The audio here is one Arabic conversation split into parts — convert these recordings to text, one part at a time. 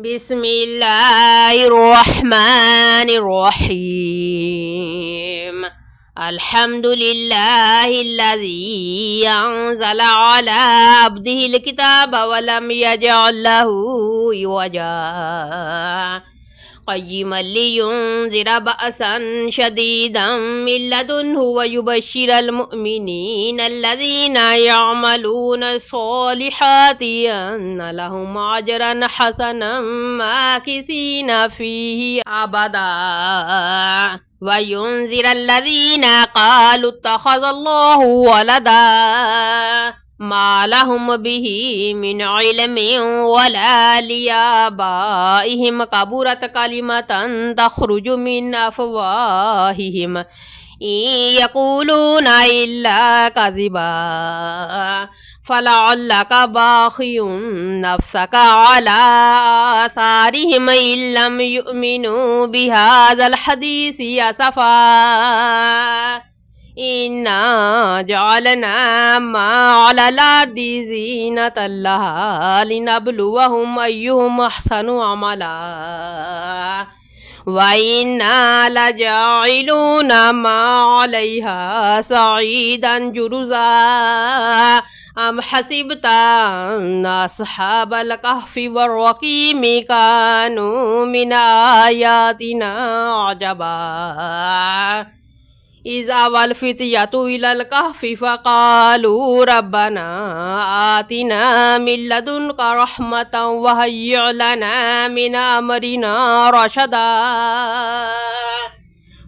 بسم الله الرحمن الرحيم. الحمد لله الذي أنزل على عبده الكتاب ولم يجعل له عوجا قيما لينذر بأسا شديدا من لدنه ويبشر المؤمنين الذين يعملون الصالحات أن لهم أجرا حسنا ماكثين فيه أبدا وينذر الذين قالوا اتخذ الله ولدا ما لهم به من علم ولا لآبائهم كبرت كلمة تخرج من أفواههم إن يقولون إلا كذبا فلعلك باخع نفسك على آثارهم إن لم يؤمنوا بهذا الحديث أسفا إنا جعلنا ما على الأرض زينة لها لنبلوهم أيهم أحسن عملا وإنا لجاعلون ما عليها صعيدا جرزا أم حسبت أن أصحاب الكهف والرقيم كانوا من آياتنا عجبا إذ أوى الفتية إلى الكهف فقالوا ربنا آتنا من لدنك رحمة وهيئ لنا من أمرنا رشدا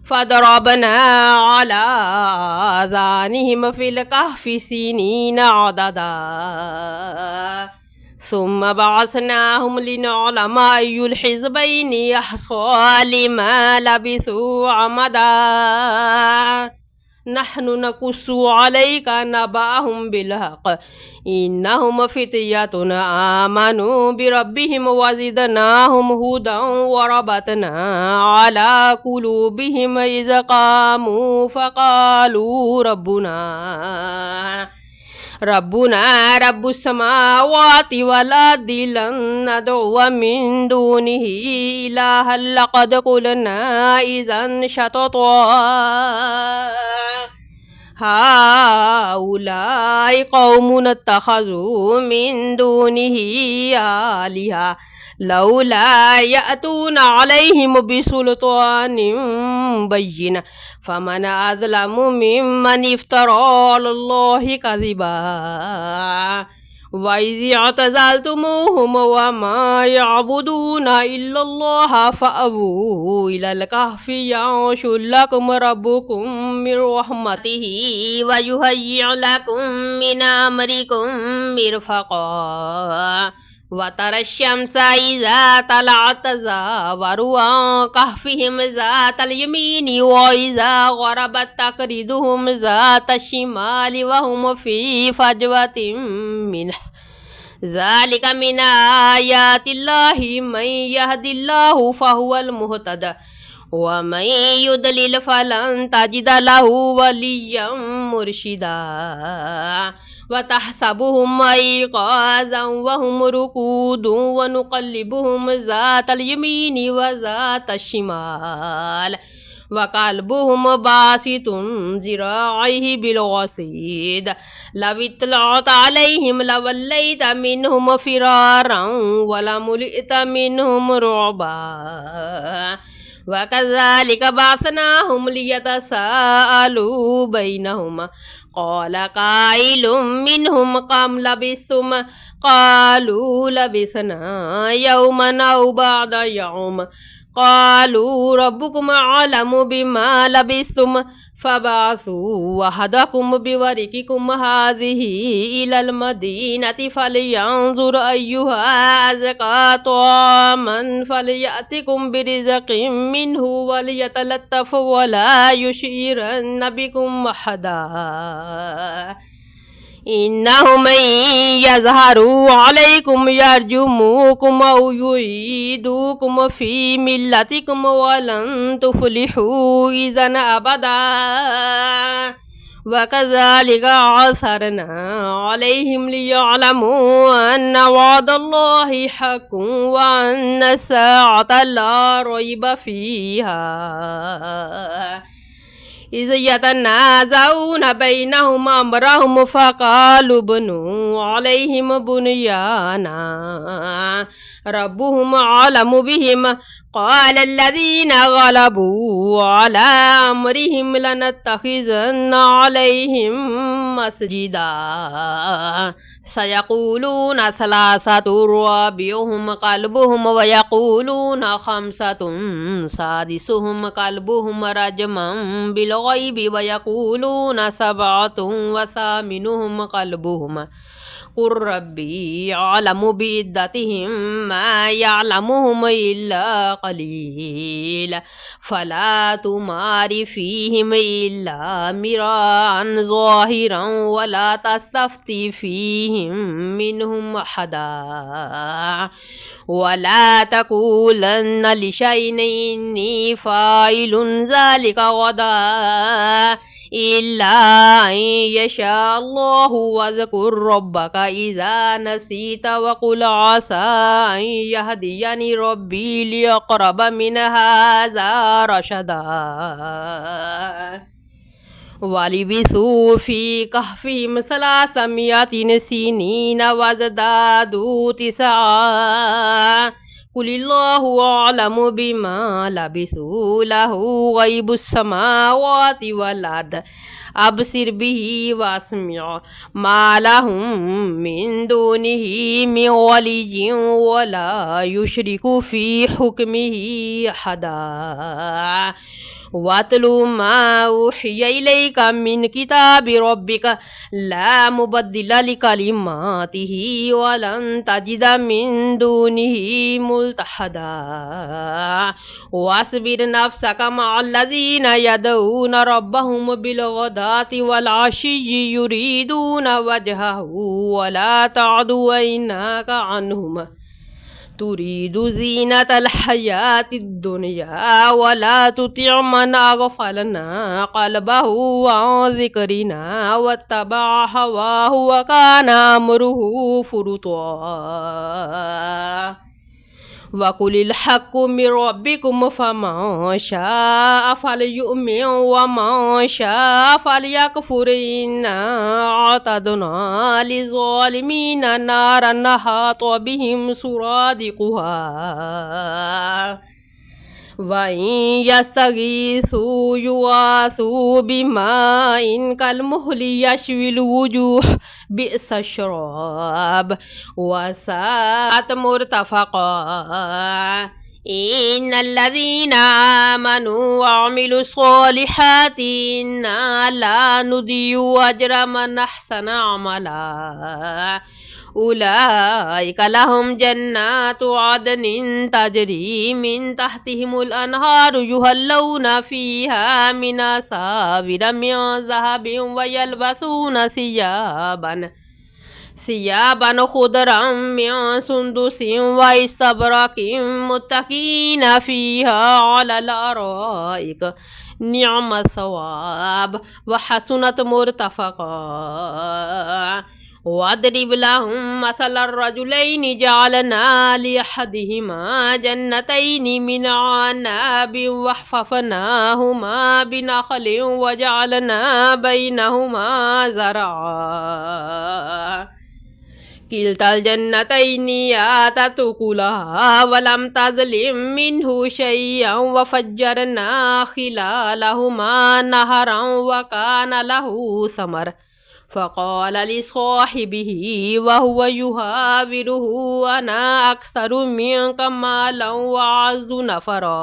فضربنا على آذانهم في الكهف سنين عددا ثم بعثناهم لنعلم أي الحزبين أحصى لما لبثوا عمدا نحن نقص عليك نبأهم بالحق إنهم فتية آمنوا بربهم وزدناهم هدى وربطنا على قلوبهم إذ قاموا فقالوا ربنا رب السماوات والأرض لن ندعو من دونه إلها لقد قلنا إذا شططا هؤلاء قوم اتخذوا من دونه آلهة لولا يأتون عليهم بسلطان بين فمن أظلم ممن افترى على الله كذبا وإذ اعتزلتموهم وما يعبدون إلا الله فأووا إلى الكهف ينشر لكم ربكم من رحمته ويهيئ لكم من أمركم مرفقا وترى الشمس إذا طلعت تزاور عن كهفهم ذات اليمين وإذا غربت تقرضهم ذات الشمال وهم في فجوة منه ذلك من آيات الله من يهد الله فهو المهتد ومن يضلل فلن تجد له وليا مرشدا وتحسبهم أيقاظا وهم ركود ونقلبهم ذات اليمين وذات الشمال وقلبهم باسط ذراعيه بالوصيد لو اطلعت عليهم لوليت منهم فرارا ولملئت منهم رعبا وكذلك بعثناهم ليتساءلوا بينهم قال قائل منهم كم لبثتم قالوا لبثنا يوما أو بعض يوم قالوا ربكم أعلم بما لبثتم فبعثوا وحدكم بورقكم هذه إلى المدينة فلينظر أيها أزكى طعاما فليأتكم برزق منه وليتلطف ولا يشعرن بكم أحدا إنهم من يظهروا عليكم يرجموكم أو يعيدوكم في ملتكم ولن تفلحوا إذا أبدا وكذلك عثرنا عليهم ليعلموا أن وعد الله حق وأن الساعة لا ريب فيها إذ يتنازعون بينهم أمرهم فقالوا ابنوا عليهم بنيانا ربهم أعلم بهم قال الذين غلبوا على أمرهم لنتخذن عليهم مسجدا سيقولون ثلاثة رابعهم كلبهم ويقولون خمسة سادسهم كلبهم رجما بالغيب ويقولون سبعة وثامنهم كلبهم قل ربي أعلم بعدتهم ما يعلمهم إلا قليل فلا تمار فيهم إلا مراء ظاهرا ولا تستفتي فيهم منهم أحدا ولا تقولن لشيء إني فاعل ذلك غدا إلا أن يشاء الله واذكر ربك إذا نسيت وقل عسى أن يهديني ربي لأقرب من هذا رشدا ولبثوا في كهفهم 300 سنين وازدادوا 9 قل الله أعلم بما لبثوا له غيب السماوات والأرض أبصر به واسمع ما لهم من دونه من ولي ولا يشرك في حكمه أحدا واتل ما أوحي إليك من كتاب ربك لا مبدل لكلماته ولن تجد من دونه ملتحدا واصبر نفسك مع الذين يدعون ربهم بالغداة والعشي يريدون وجهه ولا تعد عيناك عنهم تريد زينة الحياة الدنيا ولا تطع من أغفلنا قلبه عن ذكرنا واتبع هواه وكان أمره فرطا وقل الحق من ربكم فمن شاء فليؤمن ومن شاء فليكفر إنا أعتدنا للظالمين نارا أحاط بهم سرادقها وإن يستغيثوا يغاثوا بماء كالمهل يشوي الوجوه بئس الشراب وساءت مرتفقا إن الذين آمنوا وعملوا الصالحات إنا لا نضيع أجر من أحسن عملا أولئك لهم جنات عدن تجري من تحتهم الأنهار يهلون فيها من أساور من ذهب ويلبسون ثيابا خضرا من سندس واستبرق متكئين فيها على الأرائك نعم الثواب وحسنت مرتفقا واضرب لهم مثل الرجلين جعلنا لأحدهما جنتين من عناب وحففناهما بنخل وجعلنا بينهما زرعا كلتا الجنتين آتت أكلها ولم تظلم منه شيئا وفجرنا خلالهما نهرا وكان له ثمر فقال لصاحبه وهو يحاوره أنا أكثر منك مالا وأعز نفرا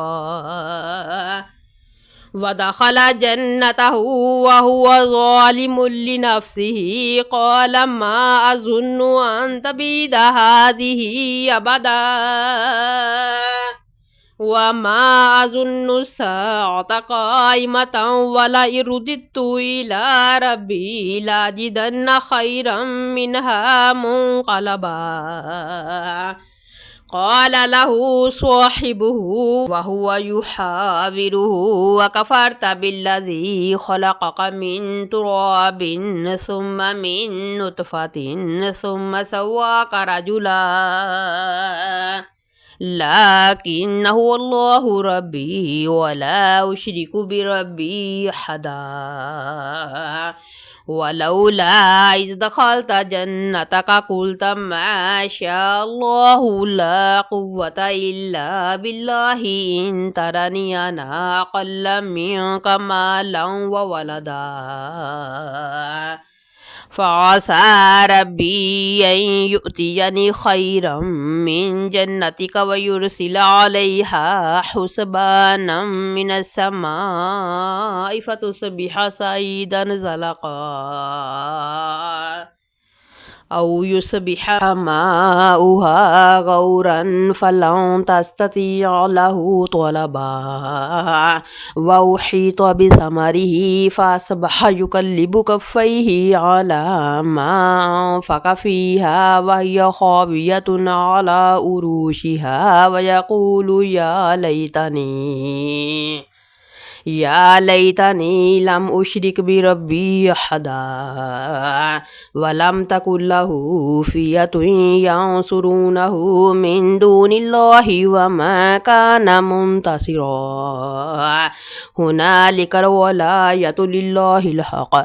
ودخل جنته وهو ظالم لنفسه قال ما أظن أن تبيد هذه أبدا وما أظن الساعة قائمة ولئن رددت إلى ربي لأجدن خيرا منها منقلبا قال له صاحبه وهو يحاوره وكفرت بالذي خلقك من تراب ثم من نطفة ثم سواك رجلا لكن هو الله ربي ولا أشرك بربي أحدا ولولا إذ دخلت جنتك قلت ما شاء الله لا قوة إلا بالله إن ترني أنا أقل منك مالا وولدا فعسى ربي أن يؤتيني خيرا من جنتك ويرسل عليها حسبانا من السماء فتصبح صعيدا زلقا أو يصبح ماؤها غورا فلن تستطيع له طلبا وأحيط بثمره فأصبح يقلب كفيه على ما أنفق فيها وهي خاوية على عروشها ويقول يا ليتني لم أشرك بربي أحدا ولم تكن له فئة ينصرونه من دون الله وما كان منتصرا هنالك الولاية لله الحق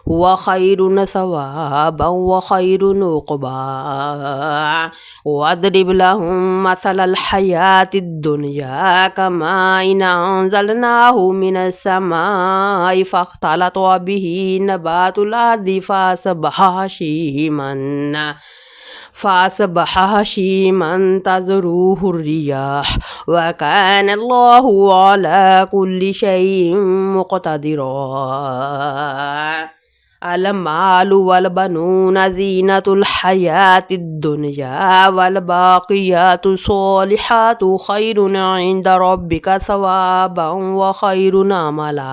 هو خير ثوابا وخير عقبا واضرب لهم مثل الحياة الدنيا كماء إن أنزلناه من السماء فاختلط به نبات الأرض فأصبح هشيما تذروه الرياح وكان الله على كل شيء مقتدرا المال والبنون زينة الحياة الدنيا والباقيات الصالحات خير عند ربك ثوابا وخير أملا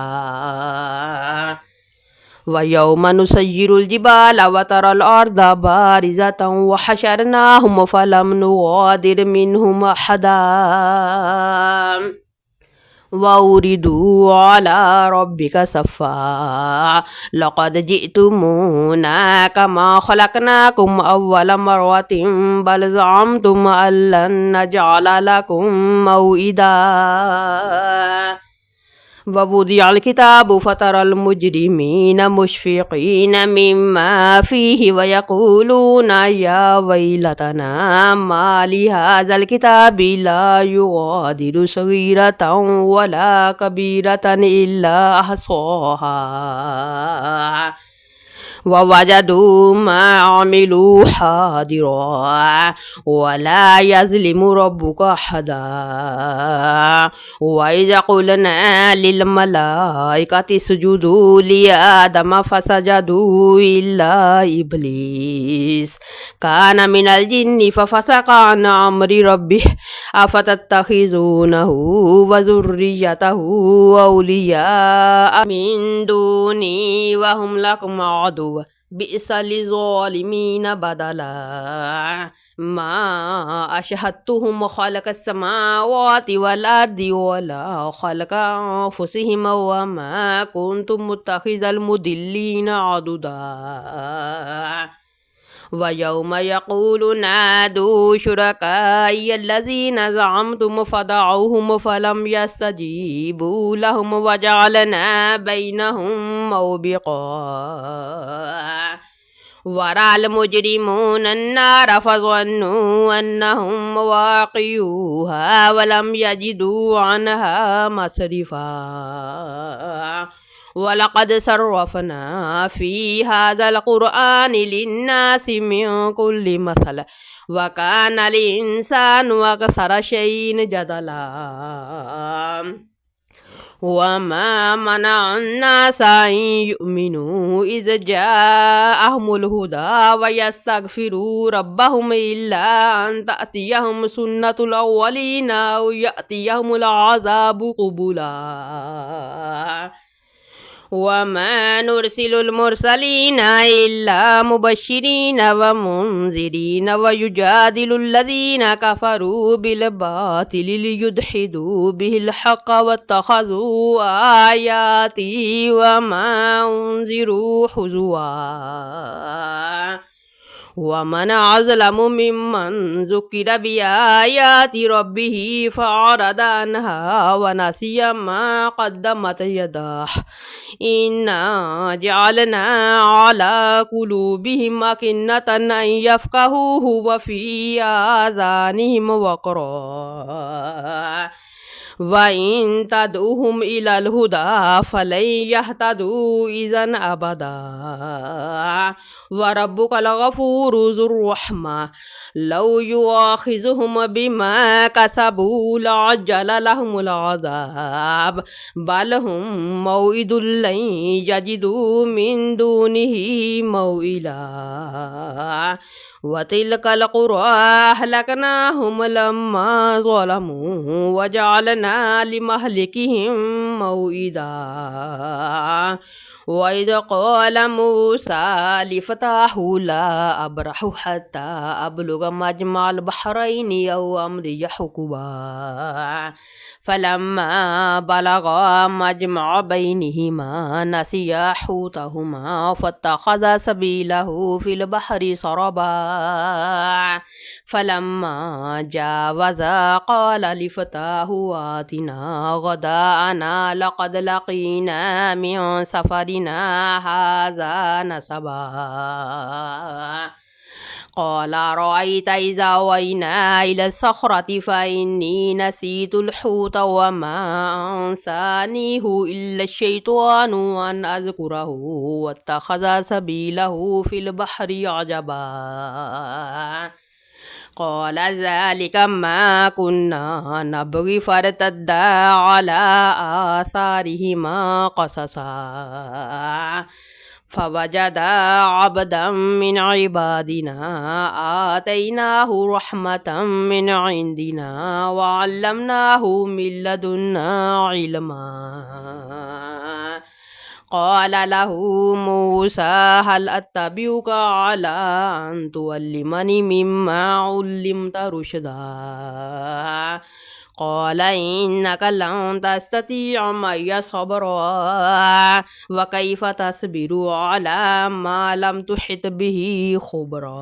ويوم نسير الجبال وترى الأرض بارزة وحشرناهم فلم نغادر منهم أحدا وأوردوا على ربك صفا لقد جئتمونا كما خلقناكم أول مرة بل زعمتم أن لن نجعل لكم موئدا ووضع الكتاب فترى المجرمين مشفقين مما فيه ويقولون يا ويلتنا ما لهذا الكتاب لا يغادر صغيرة ولا كبيرة إلا أحصاها ووجدوا ما عملوا حاضرا ولا يظلم ربك أحدا وإذا قلنا للملائكة اسجدوا لآدم فسجدوا إلا إبليس كان من الجن ففسق عن أمر ربه أفتتخذونه وذريته أولياء من دوني وهم لكم عدو بئس للظالمين بدلا ما أشهدتهم خلق السماوات والأرض ولا خلق أنفسهم وما كنت متخذ المضلين عضدا ويوم يقول نادوا شركائي الذين زعمتم فدعوهم فلم يستجيبوا لهم وجعلنا بينهم موبقا ورأى المجرمون النار فظنوا أنهم مواقعوها ولم يجدوا عنها مصرفا ولقد صرفنا في هذا القرآن للناس من كل مثل وكان الإنسان أكثر شيء جدلا وما منع الناس أن يؤمنوا إذ جاءهم الهدى ويستغفروا ربهم إلا أن تأتيهم سنة الأولين أو يأتيهم العذاب قبلا وما نرسل المرسلين إلا مبشرين ومنذرين ويجادل الذين كفروا بالباطل ليدحضوا به الحق واتخذوا آياتي وما أنذروا هزوا ومن أظلم ممن ذكر بآيات ربه فأعرض عنها ونسي ما قدمت يداه إنا جعلنا على قلوبهم أكنة أن يفقهوه وفي آذانهم وقرا وإن تدعوهم إلى الهدى فلن يهتدوا إذا أبدا وربك الغفور ذو الرحمة لو يؤاخذهم بما كسبوا لعجل لهم العذاب بل هم موعد لن يجدوا من دونه موئلا وتلك القرى أهلكناهم لما ظلموا وجعلنا لمهلكهم موئدا وإذ قال موسى لفتاه لا أبرح حتى أبلغ مجمع البحرين أو أمضي حقبا فلما بلغا مجمع بينهما نسيا حوتهما فاتخذ سبيله في البحر سربا فلما جاوزا قال لفتاه آتنا غداءنا لقد لقينا من سفرنا هذا نصبا قال رأيت إذا أوينا إلى الصخرة فإني نسيت الحوت وما أنسانيه إلا الشيطان أن أذكره واتخذ سبيله في البحر عجبا قال ذلك ما كنا نبغي فارتدا على آثارهما قصصا فوجدا عبدا من عبادنا آتيناه رحمة من عندنا وعلمناه من لدنا علما قال له موسى هل أتبعك على أن تعلمني مما علمت رشدا قال إنك لن تستطيع معي صبرا وكيف تصبر على ما لم تحط به خبرا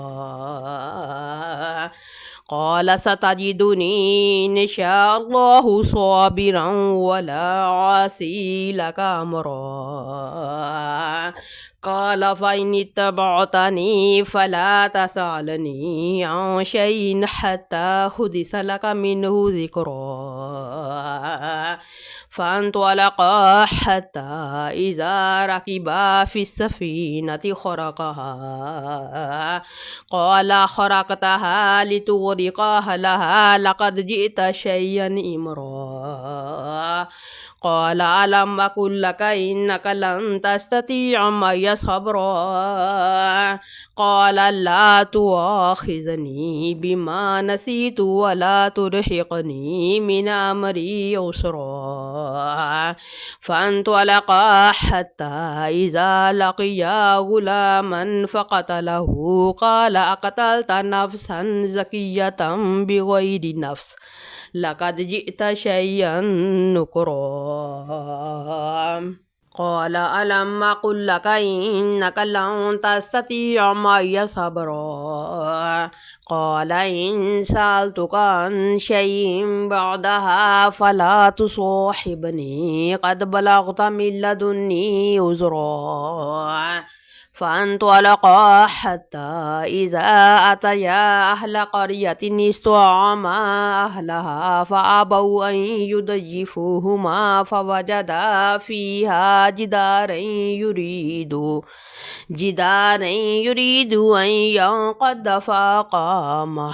قال ستجدني إن شاء الله صابرا ولا عاصي لك أمرا قال فإن اتبعتني فلا تسألني عن شيء حتى حدث لك منه ذكرا فانطلقا حتى إذا ركبا في السفينة خرقها قال خرقتها لتغرق أهلها لقد جئت شيئا إمرا قال ألم أقل لك إنك لن تستطيع معي صبرا قال لا تؤاخذني بما نسيت ولا ترهقني من أمري عسرا فانطلقا حتى إذا لقيا غلاما فقتله قال أقتلت نفسا زكية بغير نفس لقد جئت شيئا نكرا قال ألم أقل لك إنك لن تستطيع معي صبرا قال إن سألتك عن شيء بعدها فلا تصاحبني قد بلغت من لدني عذرا فانطلقا حتى إذا أتيا أهل قرية استطعما أهلها فأبوا أن يضيفوهما فوجدا فيها جدارا يريد أن ينقض فأقامه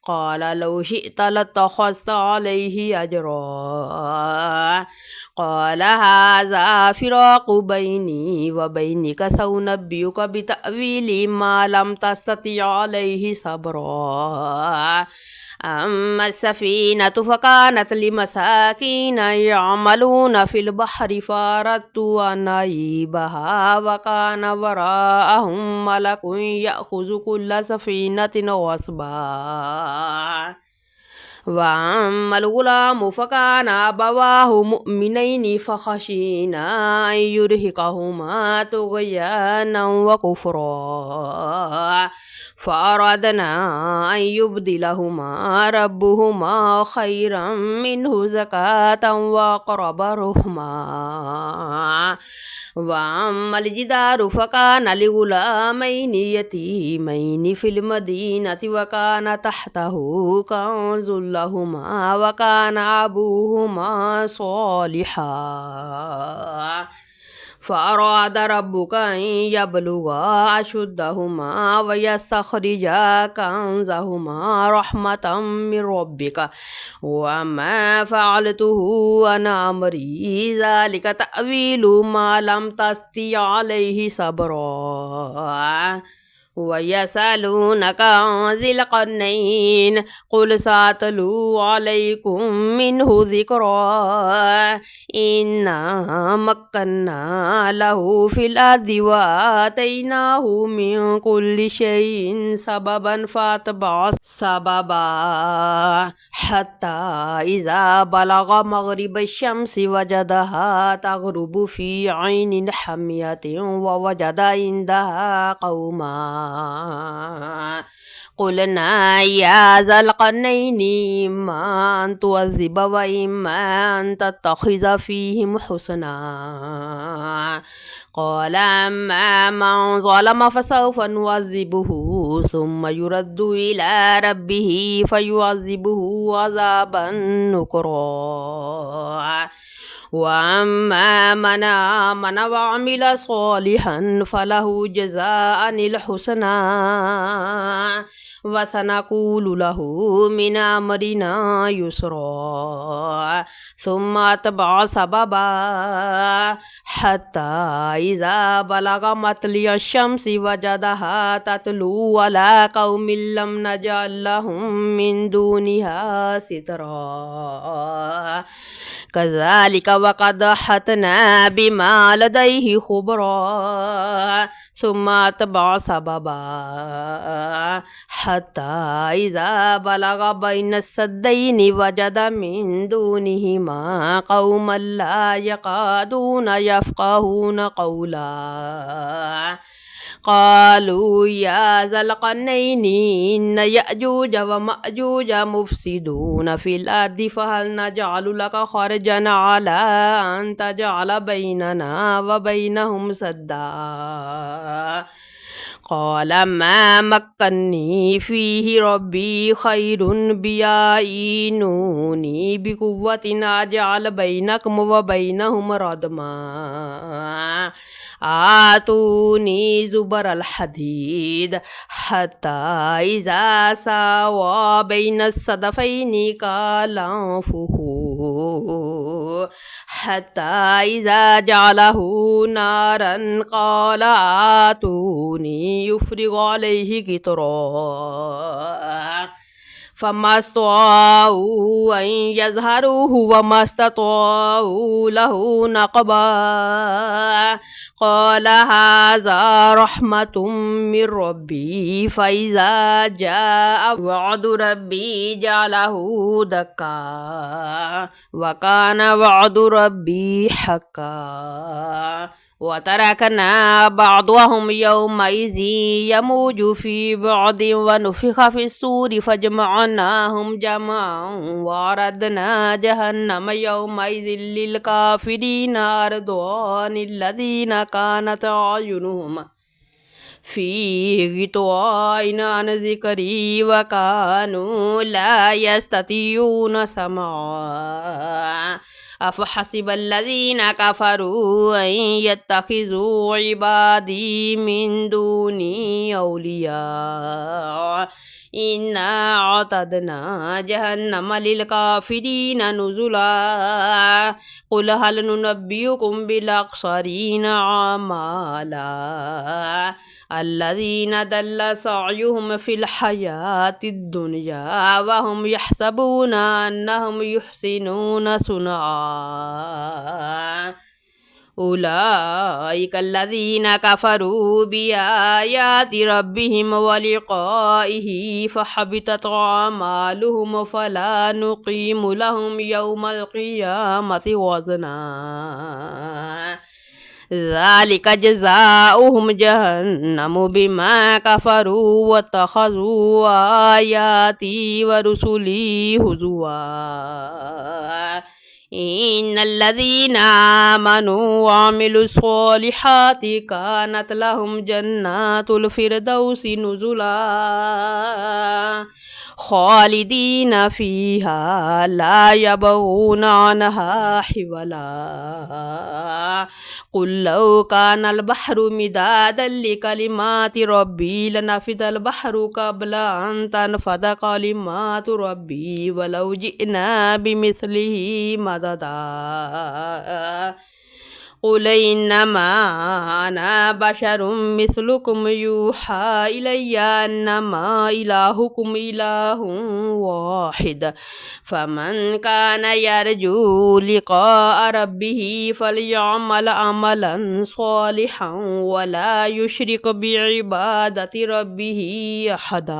قال لو شئت لاتخذت عليه أجرا قال هذا فراق بيني وبينك سأنبئك بتأويل ما لم تستطع عليه صبرا أما السفينة فكانت لمساكين يعملون في البحر فأردت أن أعيبها وكان وراءهم ملك يأخذ كل سفينة غصبا وأما الغلام فكان أبواه مؤمنين فخشينا أن يرهقهما طغيانا وكفرا فأردنا أن يبدلهما ربهما خيرا منه زكاة وأقرب رحما وأما الجدار فكان لغلامين يتيمين في المدينة وكان تحته كنز لهما وكان أبوهما صالحا فأراد ربك أن يبلغا أشدهما ويستخرجا كنزهما رحمة من ربك وما فعلته عن أمري ذلك تأويل ما لم تستطع عليه صبرا ويسألونك عن ذي القرنين قل سأتلو عليكم منه ذكرا إنا مكنا له في الأرض وآتيناه من كل شيء سببا فأتبع سببا حتى إذا بلغ مغرب الشمس وجدها تغرب في عين حمية ووجد عندها قوما قلنا يا ذا القرنين إما أن تعذب وإما أن تتخذ فيهم حسنا قال أما من ظلم فسوف نعذبه ثم يرد إلى ربه فيعذبه عذابا نكرا وأما من آمن وعمل صالحا فله جزاء الحسنى وسنقول له من أمرنا يسرا ثم أتبع سببا حتى إذا بلغ مطلع الشمس وجدها تطلع على قوم لم نجعل لهم من دونها سترا كذلك وقد أحطنا بما لديه خبرا ثم أتبع سببا حتى إذا بلغ بين السدين وجد من دونهما قوما لا يكادون يفقهون قولا قالوا يا ذا القرنين إن يأجوج ومأجوج مفسدون في الأرض فهل نجعل لك خرجا على أن تجعل بيننا وبينهم سدا قال ما مكني فيه ربي خير بيعينوني بقوة أجعل بينكم وبينهم ردما آتوني زبر الحديد حتى إذا ساوى بين الصدفين قال انفخوا حتى إذا جعله نارا قال آتوني يفرغ عليه قطرا فما استطاعوا أن يظهروه وما استطاعوا له نقبا قال هذا رحمة من ربي فإذا جاء وعد ربي جعله دكا وكان وعد ربي حقا وتركنا بعضهم يومئذ يموج في بعض ونفخ في الصور فجمعناهم جمعا وعرضنا جهنم يومئذ للكافرين عرضا الذين كانت أعينهم في غطاء عن ذكري وكانوا لا يستطيعون سمعا أفحسب الذين كفروا أن يتخذوا عبادي من دوني أولياء إنا أعتدنا جهنم للكافرين نزلا قل هل ننبئكم بالأخسرين أعمالا الذين ضل سعيهم في الحياة الدنيا وهم يحسبون أنهم يحسنون صنعا أولئك الذين كفروا بآيات ربهم ولقائه فحبطت أعمالهم فلا نقيم لهم يوم القيامة وزنا ذلك جزاؤهم جهنم بما كفروا واتخذوا آياتي ورسلي هزوا إن الذين آمنوا وعملوا الصالحات كانت لهم جنات الفردوس نزلا خالدين فيها لا يبغون عنها حولا قل لو كان البحر مدادا لكلمات ربي لنفد البحر قبل أن تنفد كلمات ربي ولو جئنا بمثله مددا قل إنما أنا بشر مثلكم يوحى إلي أنما إلهكم إله واحد فمن كان يرجو لقاء ربه فليعمل عملا صالحا ولا يشرك بعبادة ربه أحدا.